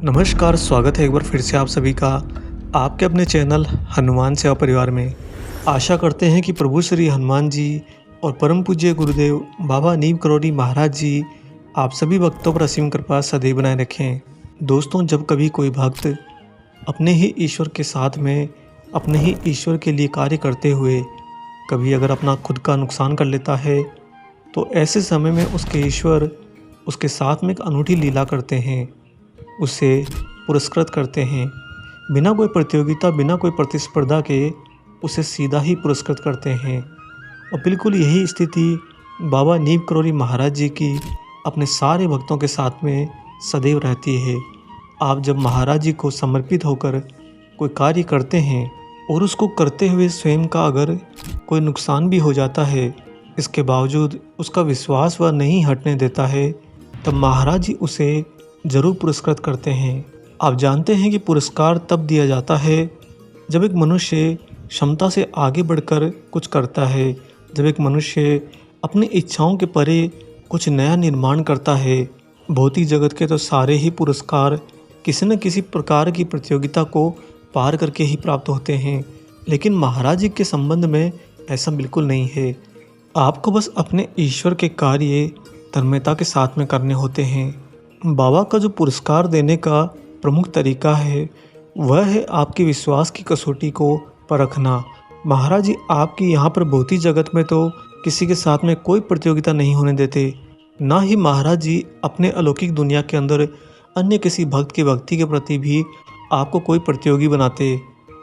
नमस्कार, स्वागत है एक बार फिर से आप सभी का आपके अपने चैनल हनुमान सेवा परिवार में। आशा करते हैं कि प्रभु श्री हनुमान जी और परम पूज्य गुरुदेव बाबा नीम करोड़ी महाराज जी आप सभी भक्तों पर असीम कृपा सदैव बनाए रखें। दोस्तों, जब कभी कोई भक्त अपने ही ईश्वर के साथ में अपने ही ईश्वर के लिए कार्य करते हुए कभी अगर अपना खुद का नुकसान कर लेता है, तो ऐसे समय में उसके ईश्वर उसके साथ में एक अनूठी लीला करते हैं, उसे पुरस्कृत करते हैं। बिना कोई प्रतियोगिता, बिना कोई प्रतिस्पर्धा के उसे सीधा ही पुरस्कृत करते हैं। और बिल्कुल यही स्थिति बाबा नीम करोड़ी महाराज जी की अपने सारे भक्तों के साथ में सदैव रहती है। आप जब महाराज जी को समर्पित होकर कोई कार्य करते हैं और उसको करते हुए स्वयं का अगर कोई नुकसान भी हो जाता है, इसके बावजूद उसका विश्वास वह नहीं हटने देता है, तब महाराज जी उसे जरूर पुरस्कृत करते हैं। आप जानते हैं कि पुरस्कार तब दिया जाता है जब एक मनुष्य क्षमता से आगे बढ़कर कुछ करता है, जब एक मनुष्य अपनी इच्छाओं के परे कुछ नया निर्माण करता है। भौतिक जगत के तो सारे ही पुरस्कार किसी न किसी प्रकार की प्रतियोगिता को पार करके ही प्राप्त होते हैं, लेकिन महाराज जी के संबंध में ऐसा बिल्कुल नहीं है। आपको बस अपने ईश्वर के कार्य तन्मयता के साथ में करने होते हैं। बाबा का जो पुरस्कार देने का प्रमुख तरीका है वह है आपके विश्वास की कसौटी को परखना। महाराज जी आपकी यहाँ पर भौतिक जगत में तो किसी के साथ में कोई प्रतियोगिता नहीं होने देते, ना ही महाराज जी अपने अलौकिक दुनिया के अंदर अन्य किसी भक्त की भक्ति के प्रति भी आपको कोई प्रतियोगी बनाते।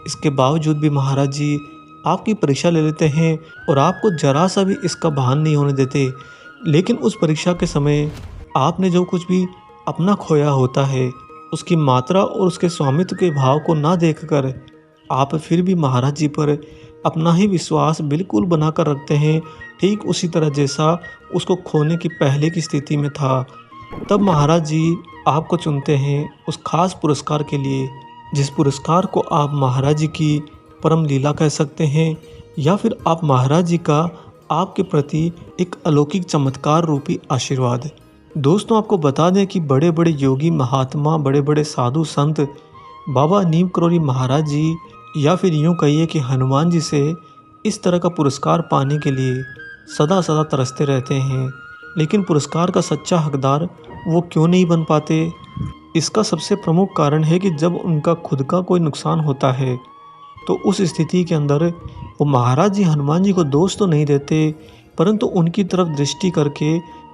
इसके बावजूद भी महाराज जी आपकी परीक्षा ले लेते हैं और आपको जरा सा भी इसका भान नहीं होने देते। लेकिन उस परीक्षा के समय आपने जो कुछ भी अपना खोया होता है, उसकी मात्रा और उसके स्वामित्व के भाव को ना देखकर आप फिर भी महाराज जी पर अपना ही विश्वास बिल्कुल बनाकर रखते हैं, ठीक उसी तरह जैसा उसको खोने की पहले की स्थिति में था। तब महाराज जी आपको चुनते हैं उस खास पुरस्कार के लिए, जिस पुरस्कार को आप महाराज जी की परम लीला कह सकते हैं, या फिर आप महाराज जी का आपके प्रति एक अलौकिक चमत्कार रूपी आशीर्वाद। दोस्तों, आपको बता दें कि बड़े बड़े योगी महात्मा, बड़े बड़े साधु संत बाबा नीम करोड़ी महाराज जी या फिर यूँ कहिए कि हनुमान जी से इस तरह का पुरस्कार पाने के लिए सदा सदा तरसते रहते हैं, लेकिन पुरस्कार का सच्चा हकदार वो क्यों नहीं बन पाते? इसका सबसे प्रमुख कारण है कि जब उनका खुद का कोई नुकसान होता है तो उस स्थिति के अंदर वो महाराज जी हनुमान जी को दोष तो नहीं देते, परंतु उनकी तरफ दृष्टि करके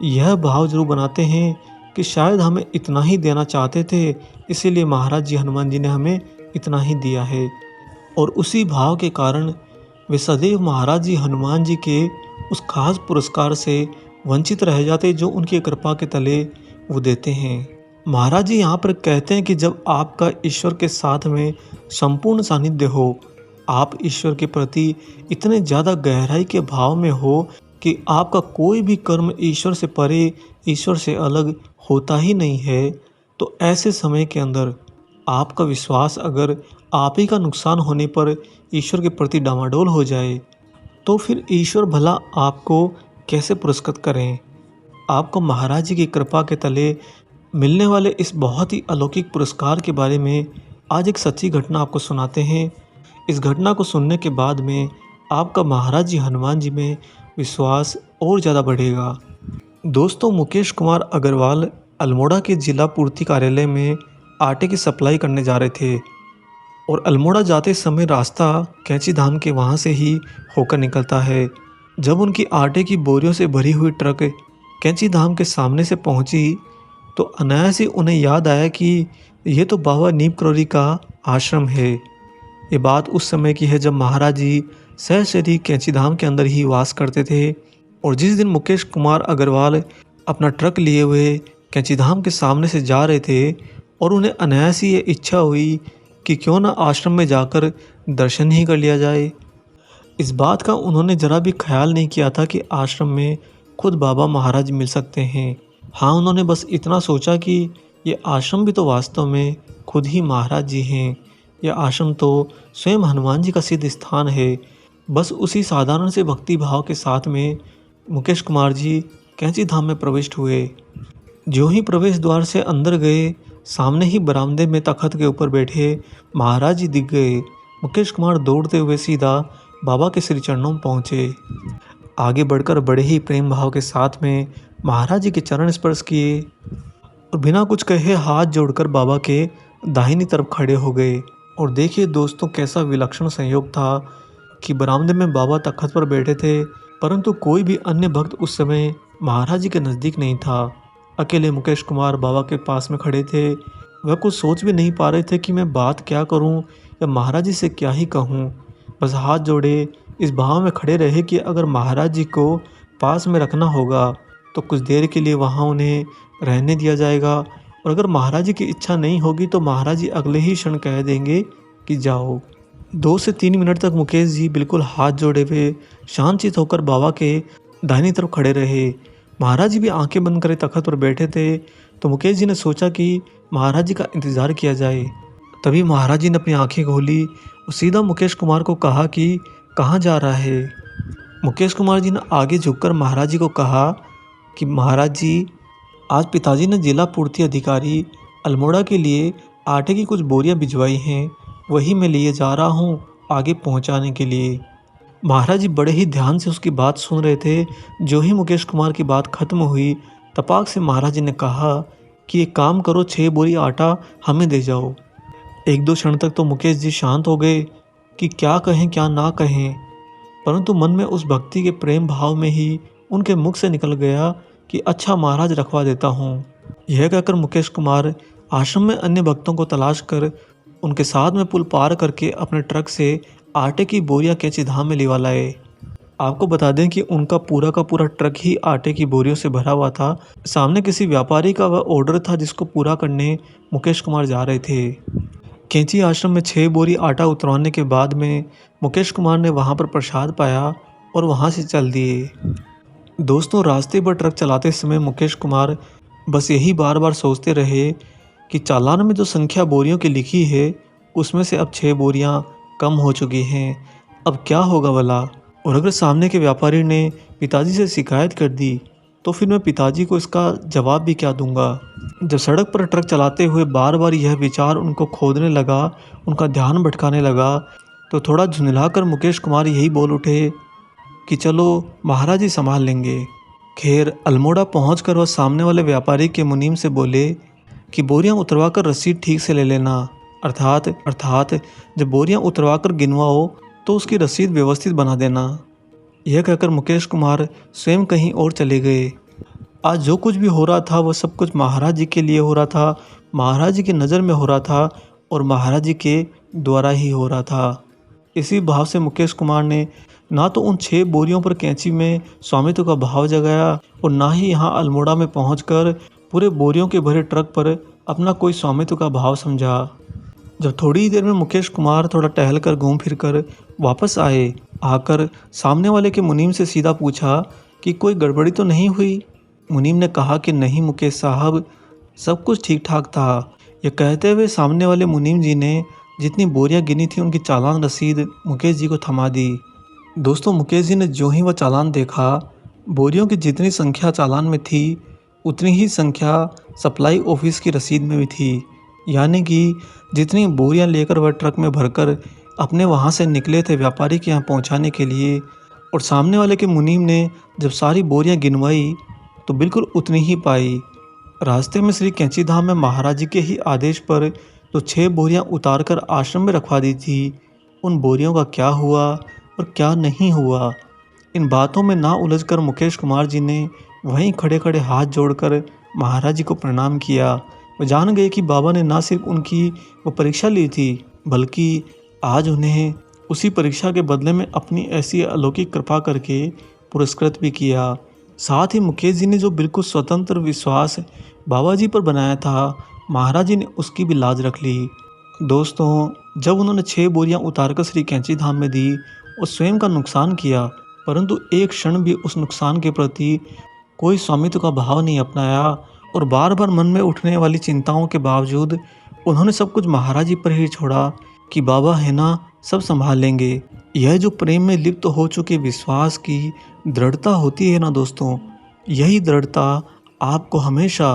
यह भाव जरूर बनाते हैं कि शायद हमें इतना ही देना चाहते थे, इसीलिए महाराज जी हनुमान जी ने हमें इतना ही दिया है। और उसी भाव के कारण वे सदैव महाराज जी हनुमान जी के उस खास पुरस्कार से वंचित रह जाते जो उनकी कृपा के तले वो देते हैं। महाराज जी यहाँ पर कहते हैं कि जब आपका ईश्वर के साथ में संपूर्ण सानिध्य हो, आप ईश्वर के प्रति इतने ज़्यादा गहराई के भाव में हो कि आपका कोई भी कर्म ईश्वर से परे, ईश्वर से अलग होता ही नहीं है, तो ऐसे समय के अंदर आपका विश्वास अगर आप ही का नुकसान होने पर ईश्वर के प्रति डामाडोल हो जाए, तो फिर ईश्वर भला आपको कैसे पुरस्कृत करें? आपको महाराज जी की कृपा के तले मिलने वाले इस बहुत ही अलौकिक पुरस्कार के बारे में आज एक सच्ची घटना आपको सुनाते हैं। इस घटना को सुनने के बाद में आपका महाराज जी हनुमान जी में विश्वास और ज़्यादा बढ़ेगा। दोस्तों, मुकेश कुमार अग्रवाल अल्मोड़ा के जिला पूर्ति कार्यालय में आटे की सप्लाई करने जा रहे थे और अल्मोड़ा जाते समय रास्ता कैंची धाम के वहाँ से ही होकर निकलता है। जब उनकी आटे की बोरियों से भरी हुई ट्रक कैंची धाम के सामने से पहुँची तो अनायास ही उन्हें याद आया कि ये तो बाबा नीम करोड़ी का आश्रम है। ये बात उस समय की है जब महाराज जी सहचरी कैंची धाम के अंदर ही वास करते थे। और जिस दिन मुकेश कुमार अग्रवाल अपना ट्रक लिए हुए कैंची धाम के सामने से जा रहे थे और उन्हें अनायास ही ये इच्छा हुई कि क्यों ना आश्रम में जाकर दर्शन ही कर लिया जाए। इस बात का उन्होंने ज़रा भी ख्याल नहीं किया था कि आश्रम में खुद बाबा महाराज मिल सकते हैं। हाँ, उन्होंने बस इतना सोचा कि ये आश्रम भी तो वास्तव में खुद ही महाराज जी हैं, यह आश्रम तो स्वयं हनुमान जी का सिद्ध स्थान है। बस उसी साधारण से भक्ति भाव के साथ में मुकेश कुमार जी कैंची धाम में प्रविष्ट हुए। ज्यों ही प्रवेश द्वार से अंदर गए, सामने ही बरामदे में तख्त के ऊपर बैठे महाराज जी दिख गए। मुकेश कुमार दौड़ते हुए सीधा बाबा के श्री चरणों में पहुंचे। आगे बढ़कर बड़े ही प्रेम भाव के साथ में महाराज जी के चरण स्पर्श किए और बिना कुछ कहे हाथ जोड़कर बाबा के दाहिनी तरफ खड़े हो गए। और देखिए दोस्तों, कैसा विलक्षण संयोग था कि बरामदे में बाबा तख्त पर बैठे थे, परंतु कोई भी अन्य भक्त उस समय महाराज जी के नज़दीक नहीं था। अकेले मुकेश कुमार बाबा के पास में खड़े थे। वह कुछ सोच भी नहीं पा रहे थे कि मैं बात क्या करूं या महाराज जी से क्या ही कहूं। बस हाथ जोड़े इस भाव में खड़े रहे कि अगर महाराज जी को पास में रखना होगा तो कुछ देर के लिए वहां उन्हें रहने दिया जाएगा, और अगर महाराज जी की इच्छा नहीं होगी तो महाराज जी अगले ही क्षण कह देंगे कि जाओ। 2 से 3 मिनट तक मुकेश जी बिल्कुल हाथ जोड़े हुए शांतचित्त होकर बाबा के दाहिनी तरफ खड़े रहे। महाराज जी भी आंखें बंद करे तख्त पर बैठे थे, तो मुकेश जी ने सोचा कि महाराज जी का इंतज़ार किया जाए। तभी महाराज जी ने अपनी आंखें खोली और सीधा मुकेश कुमार को कहा कि कहाँ जा रहा है। मुकेश कुमार जी ने आगे झुककर महाराज जी को कहा कि महाराज जी, आज पिताजी ने जिला पूर्ति अधिकारी अल्मोड़ा के लिए आटे की कुछ बोरियां भिजवाई हैं, वही मैं लिए जा रहा हूं आगे पहुंचाने के लिए। महाराज जी बड़े ही ध्यान से उसकी बात सुन रहे थे। जो ही मुकेश कुमार की बात खत्म हुई, तपाक से महाराज जी ने कहा कि एक काम करो, 6 बोरी आटा हमें दे जाओ। 1-2 क्षण तक तो मुकेश जी शांत हो गए कि क्या कहें क्या ना कहें, परंतु मन में उस भक्ति के प्रेम भाव में ही उनके मुख से निकल गया कि अच्छा महाराज, रखवा देता हूँ। यह कहकर मुकेश कुमार आश्रम में अन्य भक्तों को तलाश कर उनके साथ में पुल पार करके अपने ट्रक से आटे की बोरियां कैंची धाम में लेवा लाए। आपको बता दें कि उनका पूरा का पूरा ट्रक ही आटे की बोरियों से भरा हुआ था। सामने किसी व्यापारी का वह ऑर्डर था जिसको पूरा करने मुकेश कुमार जा रहे थे। कैंची आश्रम में 6 बोरी आटा उतरवाने के बाद में मुकेश कुमार ने वहां पर प्रसाद पाया और वहां से चल दिए। दोस्तों, रास्ते पर ट्रक चलाते समय मुकेश कुमार बस यही बार बार सोचते रहे कि चालान में जो संख्या बोरियों की लिखी है उसमें से अब 6 बोरियां कम हो चुकी हैं। अब क्या होगा भला? और अगर सामने के व्यापारी ने पिताजी से शिकायत कर दी तो फिर मैं पिताजी को इसका जवाब भी क्या दूंगा? जब सड़क पर ट्रक चलाते हुए बार बार यह विचार उनको खोदने लगा, उनका ध्यान भटकाने लगा, तो थोड़ा झुंझलाकर मुकेश कुमार यही बोल उठे कि चलो महाराज जी संभाल लेंगे। खैर, अल्मोड़ा पहुंचकर वह सामने वाले व्यापारी के मुनीम से बोले कि बोरियां उतरवा कर रसीद ठीक से ले लेना, अर्थात जब बोरियां उतरवा कर गिनवाओ तो उसकी रसीद व्यवस्थित बना देना। यह कहकर मुकेश कुमार स्वयं कहीं और चले गए। आज जो कुछ भी हो रहा था वह सब कुछ महाराज जी के लिए हो रहा था, महाराज जी की नज़र में हो रहा था और महाराज जी के द्वारा ही हो रहा था। इसी भाव से मुकेश कुमार ने ना तो उन 6 बोरियों पर कैंची में स्वामित्व का भाव जगाया और ना ही यहाँ अल्मोड़ा में पहुंचकर पूरे बोरियों के भरे ट्रक पर अपना कोई स्वामित्व का भाव समझा। जब थोड़ी ही देर में मुकेश कुमार थोड़ा टहल कर घूम फिर कर वापस आकर सामने वाले के मुनीम से सीधा पूछा कि कोई गड़बड़ी तो नहीं हुई। मुनीम ने कहा कि नहीं मुकेश साहब, सब कुछ ठीक ठाक था। यह कहते हुए सामने वाले मुनीम जी ने जितनी बोरियां गिनी थी उनकी चालान रसीद मुकेश जी को थमा दी। दोस्तों, मुकेश जी ने जो ही वह चालान देखा, बोरियों की जितनी संख्या चालान में थी उतनी ही संख्या सप्लाई ऑफिस की रसीद में भी थी। यानी कि जितनी बोरियां लेकर वह ट्रक में भरकर अपने वहां से निकले थे व्यापारी के यहाँ पहुंचाने के लिए, और सामने वाले के मुनीम ने जब सारी बोरियां गिनवाई तो बिल्कुल उतनी ही पाई। रास्ते में श्री कैंची धाम में महाराज जी के ही आदेश पर जो 6 बोरियां उतार कर आश्रम में रखवा दी थी, उन बोरियों का क्या हुआ और क्या नहीं हुआ, इन बातों में ना उलझकर मुकेश कुमार जी ने वहीं खड़े खड़े हाथ जोड़कर महाराज जी को प्रणाम किया। वो जान गए कि बाबा ने ना सिर्फ उनकी वो परीक्षा ली थी, बल्कि आज उन्हें उसी परीक्षा के बदले में अपनी ऐसी अलौकिक कृपा करके पुरस्कृत भी किया। साथ ही मुकेश जी ने जो बिल्कुल स्वतंत्र विश्वास बाबा जी पर बनाया था, महाराज जी ने उसकी भी लाज रख ली। दोस्तों, जब उन्होंने 6 बोरियां उतारकर श्री कैंची धाम में दी और स्वयं का नुकसान किया, परंतु एक क्षण भी उस नुकसान के प्रति कोई स्वामित्व का भाव नहीं अपनाया और बार बार मन में उठने वाली चिंताओं के बावजूद उन्होंने सब कुछ महाराज जी पर ही छोड़ा कि बाबा है ना, सब संभाल लेंगे। यह जो प्रेम में लिप्त हो चुके विश्वास की दृढ़ता होती है ना दोस्तों, यही दृढ़ता आपको हमेशा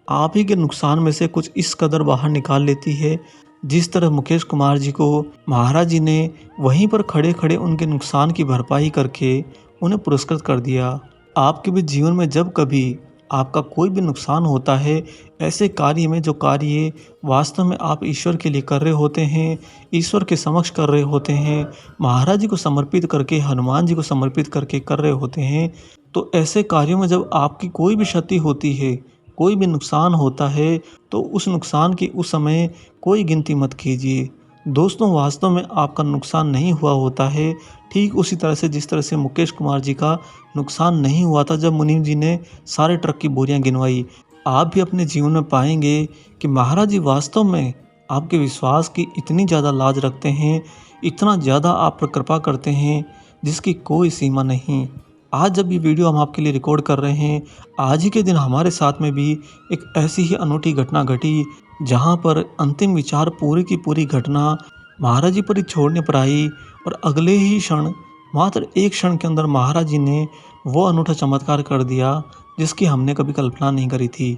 आप ही के नुकसान में से कुछ इस कदर बाहर निकाल लेती है। जिस तरह मुकेश कुमार जी को महाराज जी ने वहीं पर खड़े खड़े उनके नुकसान की भरपाई करके उन्हें पुरस्कृत कर दिया। आपके भी जीवन में जब कभी आपका कोई भी नुकसान होता है, ऐसे कार्य में जो कार्य वास्तव में आप ईश्वर के लिए कर रहे होते हैं, ईश्वर के समक्ष कर रहे होते हैं, महाराज जी को समर्पित करके, हनुमान जी को समर्पित करके कर रहे होते हैं, तो ऐसे कार्यों में जब आपकी कोई भी क्षति होती है, कोई भी नुकसान होता है, तो उस नुकसान की उस समय कोई गिनती मत कीजिए। दोस्तों, वास्तव में आपका नुकसान नहीं हुआ होता है, ठीक उसी तरह से जिस तरह से मुकेश कुमार जी का नुकसान नहीं हुआ था जब मुनीम जी ने सारे ट्रक की बोरियां गिनवाई। आप भी अपने जीवन में पाएंगे कि महाराज जी वास्तव में आपके विश्वास की इतनी ज़्यादा लाज रखते हैं, इतना ज़्यादा आप पर कृपा करते हैं जिसकी कोई सीमा नहीं। आज जब ये वीडियो हम आपके लिए रिकॉर्ड कर रहे हैं, आज ही के दिन हमारे साथ में भी एक ऐसी ही अनूठी घटना घटी, जहाँ पर अंतिम विचार पूरी की पूरी घटना महाराज जी पर ही छोड़ने पर आई और अगले ही क्षण, मात्र एक क्षण के अंदर महाराज जी ने वो अनूठा चमत्कार कर दिया जिसकी हमने कभी कल्पना नहीं करी थी।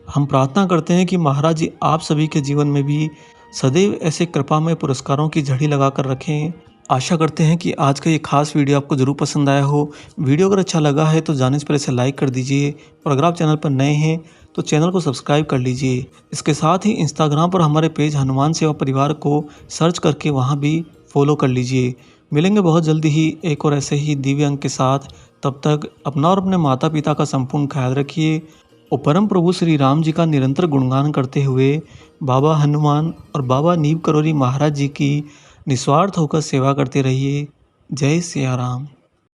हम प्रार्थना करते हैं कि महाराज जी आप सभी के जीवन में भी सदैव ऐसे कृपामय पुरस्कारों की झड़ी लगा कर रखें। आशा करते हैं कि आज का ये खास वीडियो आपको ज़रूर पसंद आया हो। वीडियो अगर अच्छा लगा है तो जाने से पहले इसे लाइक कर दीजिए और अगर आप चैनल पर नए हैं तो चैनल को सब्सक्राइब कर लीजिए। इसके साथ ही इंस्टाग्राम पर हमारे पेज हनुमान सेवा परिवार को सर्च करके वहाँ भी फॉलो कर लीजिए। मिलेंगे बहुत जल्दी ही एक और ऐसे ही दिव्य अंक के साथ। तब तक अपना और अपने माता पिता का संपूर्ण ख्याल रखिए और परम प्रभु श्री राम जी का निरंतर गुणगान करते हुए बाबा हनुमान और बाबा नीम करोली महाराज जी की निस्वार्थ होकर सेवा करते रहिए। जय सिया राम।